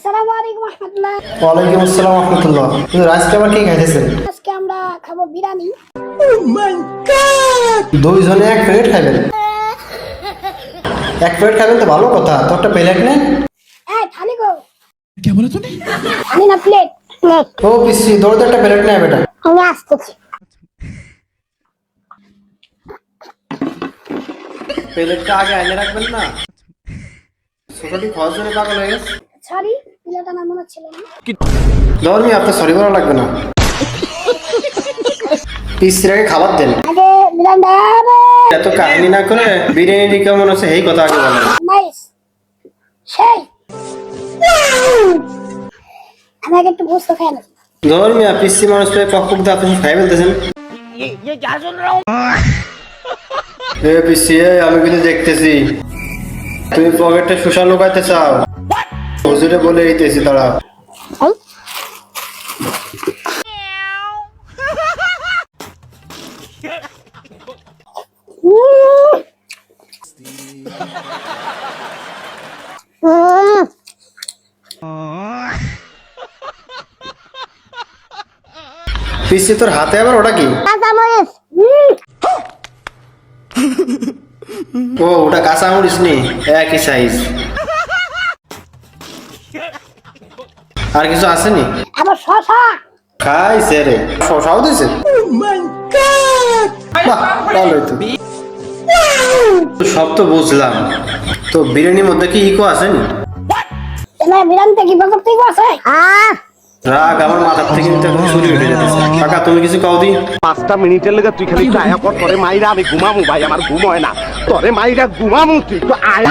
আসসালামু আলাইকুম রাহমাতুল্লাহ। ওয়ালাইকুম আসসালাম রাহমাতুল্লাহ। তুমি আজকে আবার কি খাইতেছেন? আজকে আমরা খাবো বিরিয়ানি। দুইজনে এক প্লেট খাবেন? এক প্লেট খাবেন তো ভালো কথা, তো একটা প্লেট নেন। এই থালি গো। কি বলে তুমি? আমি না প্লেট। ও পিসি দৌড়তে একটা প্লেট নেয় বেটা। আমি আসতেছি। প্লেটটা আগে আইনে রাখবেন না। ছোটটি খাওয়ার জন্য পাগল হয়ে গেছে। সরি, প্লেট আমার মনে ছিল না। ধর্মী আপনার সরি বলা লাগবে না। পিসির আগে খাবার দেন। আগে বিরিয়ানি দাও। এত কাহিনী না করে বিরিয়ানি কেমন আছে এই কথা আগে বলেন। নাইস। সেই। আমি আগে একটু গোস্ত খাই না। ধর্মী পিসি মানুষ পেয়ে পক পক দিয়ে আপনি খাই ফেলতেছেন। এ পিসি আমি কিন্তু দেখতেছি তুমি পকেটে শোষা লুকাইতে চাও। হুজুরে বলে দিতেছি তারা। পিসি তোর হাতে আবার ওটা কি? ও ওটা কাঁচা মরিচ নি, একই সাইজ। আর কিছু আসেনি? আবার শশা। খাইছে রে, শশাও দিছে। বাহ ভালোই তো। সব তো বুঝলাম, তো বিরিয়ানির মধ্যে কি ইকো আসেনি? এবার বিরিয়ানিতে কি বলতে আছে? রাগ আমার মাথার থেকে কিন্তু এখন চুরি উঠে যেতেছে। কাকা তুমি কিছু কাও দি। 5টা মিনিটের লেগে তুই খালি আয়া কর, তোরে মাইরা আমি ঘুমামু ভাই, আমার ঘুম হয় না, তোরে মাইরা ঘুমামু, তুই তো আয়।